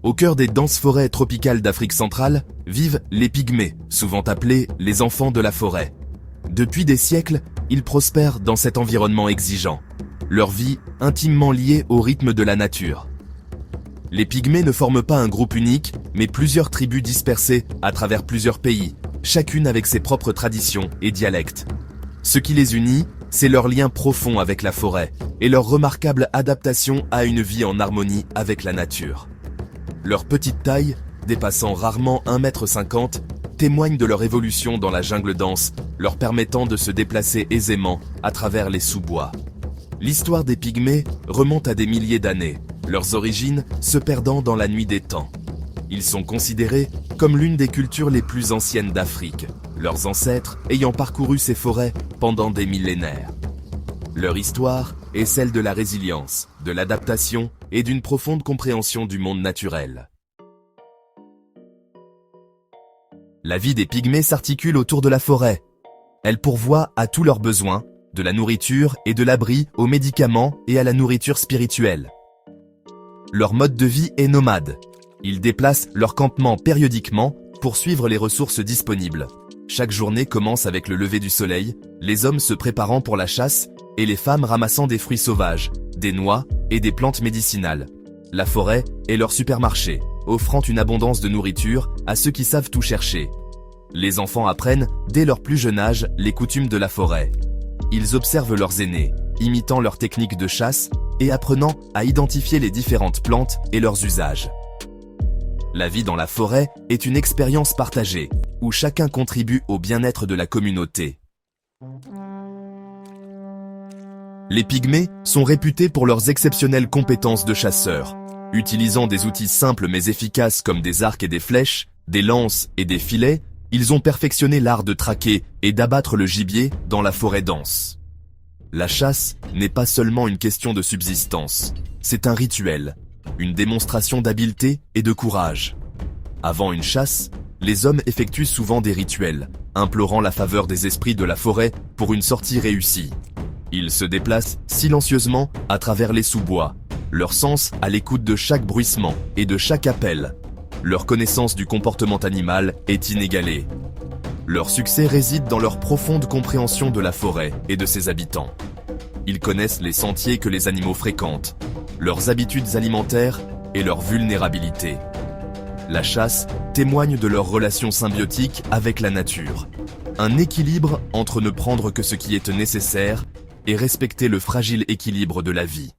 Au cœur des denses forêts tropicales d'Afrique centrale vivent les pygmées, souvent appelés les enfants de la forêt. Depuis des siècles, ils prospèrent dans cet environnement exigeant. Leur vie intimement liée au rythme de la nature. Les pygmées ne forment pas un groupe unique, mais plusieurs tribus dispersées à travers plusieurs pays, chacune avec ses propres traditions et dialectes. Ce qui les unit, c'est leur lien profond avec la forêt et leur remarquable adaptation à une vie en harmonie avec la nature. Leur petite taille, dépassant rarement 1,50 m, témoigne de leur évolution dans la jungle dense, leur permettant de se déplacer aisément à travers les sous-bois. L'histoire des pygmées remonte à des milliers d'années, leurs origines se perdant dans la nuit des temps. Ils sont considérés comme l'une des cultures les plus anciennes d'Afrique, leurs ancêtres ayant parcouru ces forêts pendant des millénaires. Leur histoire est celle de la résilience, de l'adaptation et d'une profonde compréhension du monde naturel. La vie des pygmées s'articule autour de la forêt. Elle pourvoit à tous leurs besoins, de la nourriture et de l'abri aux médicaments et à la nourriture spirituelle. Leur mode de vie est nomade. Ils déplacent leur campement périodiquement pour suivre les ressources disponibles. Chaque journée commence avec le lever du soleil, les hommes se préparant pour la chasse et les femmes ramassant des fruits sauvages, des noix et des plantes médicinales. La forêt est leur supermarché, offrant une abondance de nourriture à ceux qui savent tout chercher. Les enfants apprennent, dès leur plus jeune âge, les coutumes de la forêt. Ils observent leurs aînés, imitant leurs techniques de chasse et apprenant à identifier les différentes plantes et leurs usages. La vie dans la forêt est une expérience partagée, où chacun contribue au bien-être de la communauté. Les pygmées sont réputés pour leurs exceptionnelles compétences de chasseurs. Utilisant des outils simples mais efficaces comme des arcs et des flèches, des lances et des filets, ils ont perfectionné l'art de traquer et d'abattre le gibier dans la forêt dense. La chasse n'est pas seulement une question de subsistance, c'est un rituel, une démonstration d'habileté et de courage. Avant une chasse, les hommes effectuent souvent des rituels, implorant la faveur des esprits de la forêt pour une sortie réussie. Ils se déplacent silencieusement à travers les sous-bois, leur sens à l'écoute de chaque bruissement et de chaque appel. Leur connaissance du comportement animal est inégalée. Leur succès réside dans leur profonde compréhension de la forêt et de ses habitants. Ils connaissent les sentiers que les animaux fréquentent, leurs habitudes alimentaires et leur vulnérabilité. La chasse témoigne de leur relation symbiotique avec la nature. Un équilibre entre ne prendre que ce qui est nécessaire et respecter le fragile équilibre de la vie.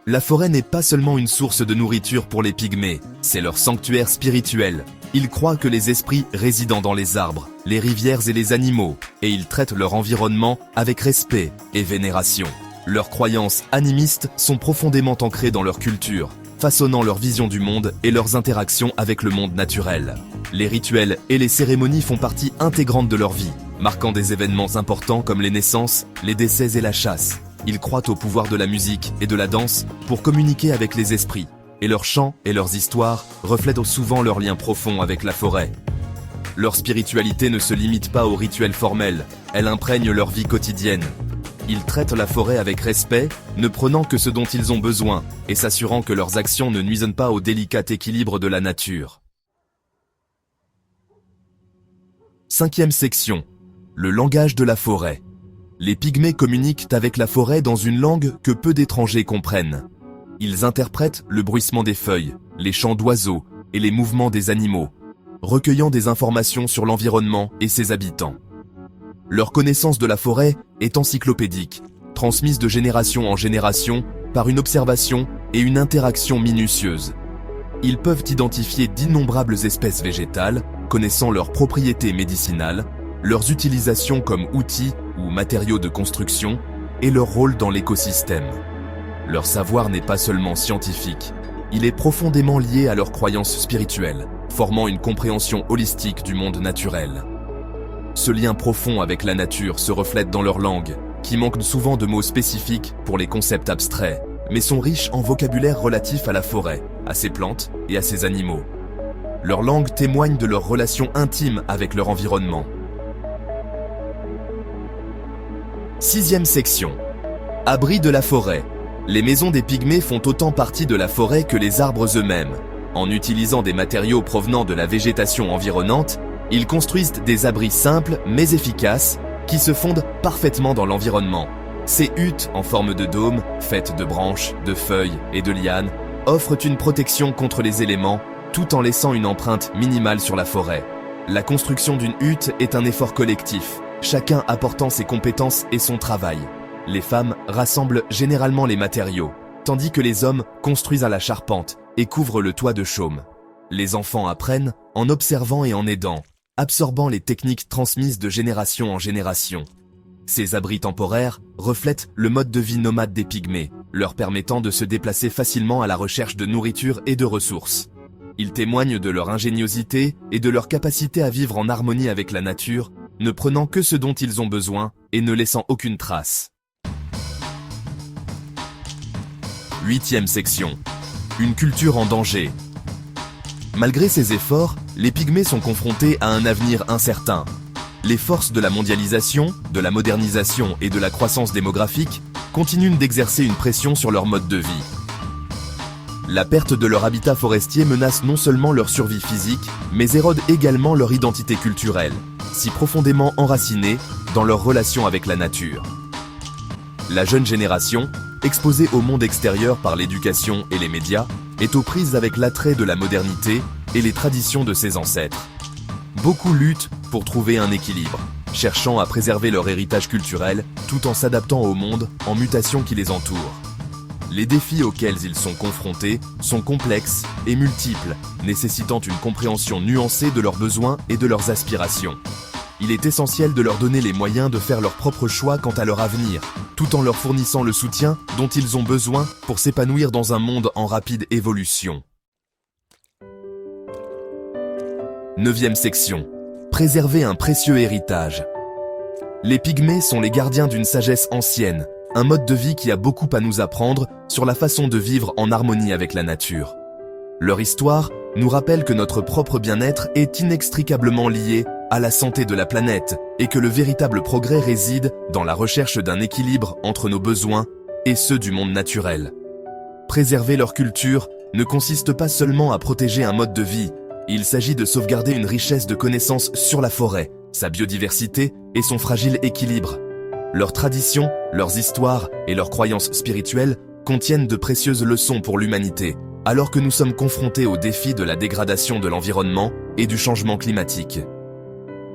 La forêt n'est pas seulement une source de nourriture pour les pygmées, c'est leur sanctuaire spirituel. Ils croient que les esprits résident dans les arbres, les rivières et les animaux, et ils traitent leur environnement avec respect et vénération. Leurs croyances animistes sont profondément ancrées dans leur culture, façonnant leur vision du monde et leurs interactions avec le monde naturel. Les rituels et les cérémonies font partie intégrante de leur vie, marquant des événements importants comme les naissances, les décès et la chasse. Ils croient au pouvoir de la musique et de la danse pour communiquer avec les esprits, et leurs chants et leurs histoires reflètent souvent leur lien profond avec la forêt. Leur spiritualité ne se limite pas aux rituels formels, elle imprègne leur vie quotidienne. Ils traitent la forêt avec respect, ne prenant que ce dont ils ont besoin, et s'assurant que leurs actions ne nuisent pas au délicat équilibre de la nature. 5e section. Le langage de la forêt. Les pygmées communiquent avec la forêt dans une langue que peu d'étrangers comprennent. Ils interprètent le bruissement des feuilles, les chants d'oiseaux et les mouvements des animaux, recueillant des informations sur l'environnement et ses habitants. Leur connaissance de la forêt est encyclopédique, transmise de génération en génération par une observation et une interaction minutieuse. Ils peuvent identifier d'innombrables espèces végétales, connaissant leurs propriétés médicinales, leurs utilisations comme outils ou matériaux de construction et leur rôle dans l'écosystème. Leur savoir n'est pas seulement scientifique, il est profondément lié à leurs croyances spirituelles, formant une compréhension holistique du monde naturel. Ce lien profond avec la nature se reflète dans leur langue, qui manque souvent de mots spécifiques pour les concepts abstraits, mais sont riches en vocabulaire relatif à la forêt, à ses plantes et à ses animaux. Leur langue témoigne de leur relation intime avec leur environnement. 6e section. Abri de la forêt. Les maisons des pygmées font autant partie de la forêt que les arbres eux-mêmes. En utilisant des matériaux provenant de la végétation environnante, ils construisent des abris simples mais efficaces qui se fondent parfaitement dans l'environnement. Ces huttes en forme de dôme, faites de branches, de feuilles et de lianes, offrent une protection contre les éléments tout en laissant une empreinte minimale sur la forêt. La construction d'une hutte est un effort collectif, chacun apportant ses compétences et son travail. Les femmes rassemblent généralement les matériaux, tandis que les hommes construisent à la charpente et couvrent le toit de chaume. Les enfants apprennent en observant et en aidant, absorbant les techniques transmises de génération en génération. Ces abris temporaires reflètent le mode de vie nomade des pygmées, leur permettant de se déplacer facilement à la recherche de nourriture et de ressources. Ils témoignent de leur ingéniosité et de leur capacité à vivre en harmonie avec la nature, ne prenant que ce dont ils ont besoin et ne laissant aucune trace. 8e section. Une culture en danger. Malgré ces efforts, les pygmées sont confrontés à un avenir incertain. Les forces de la mondialisation, de la modernisation et de la croissance démographique continuent d'exercer une pression sur leur mode de vie. La perte de leur habitat forestier menace non seulement leur survie physique, mais érode également leur identité culturelle, si profondément enracinée dans leur relation avec la nature. La jeune génération, exposée au monde extérieur par l'éducation et les médias, est aux prises avec l'attrait de la modernité et les traditions de ses ancêtres. Beaucoup luttent pour trouver un équilibre, cherchant à préserver leur héritage culturel tout en s'adaptant au monde en mutation qui les entoure. Les défis auxquels ils sont confrontés sont complexes et multiples, nécessitant une compréhension nuancée de leurs besoins et de leurs aspirations. Il est essentiel de leur donner les moyens de faire leurs propres choix quant à leur avenir, tout en leur fournissant le soutien dont ils ont besoin pour s'épanouir dans un monde en rapide évolution. 9e section. Préserver un précieux héritage. Les pygmées sont les gardiens d'une sagesse ancienne, un mode de vie qui a beaucoup à nous apprendre sur la façon de vivre en harmonie avec la nature. Leur histoire nous rappelle que notre propre bien-être est inextricablement lié à la santé de la planète et que le véritable progrès réside dans la recherche d'un équilibre entre nos besoins et ceux du monde naturel. Préserver leur culture ne consiste pas seulement à protéger un mode de vie, il s'agit de sauvegarder une richesse de connaissances sur la forêt, sa biodiversité et son fragile équilibre. Leurs traditions, leurs histoires et leurs croyances spirituelles contiennent de précieuses leçons pour l'humanité, alors que nous sommes confrontés aux défis de la dégradation de l'environnement et du changement climatique.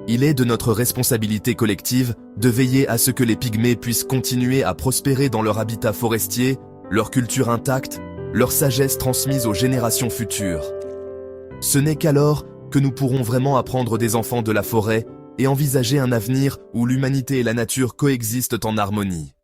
Il est de notre responsabilité collective de veiller à ce que les pygmées puissent continuer à prospérer dans leur habitat forestier, leur culture intacte, leur sagesse transmise aux générations futures. Ce n'est qu'alors que nous pourrons vraiment apprendre des enfants de la forêt et envisager un avenir où l'humanité et la nature coexistent en harmonie.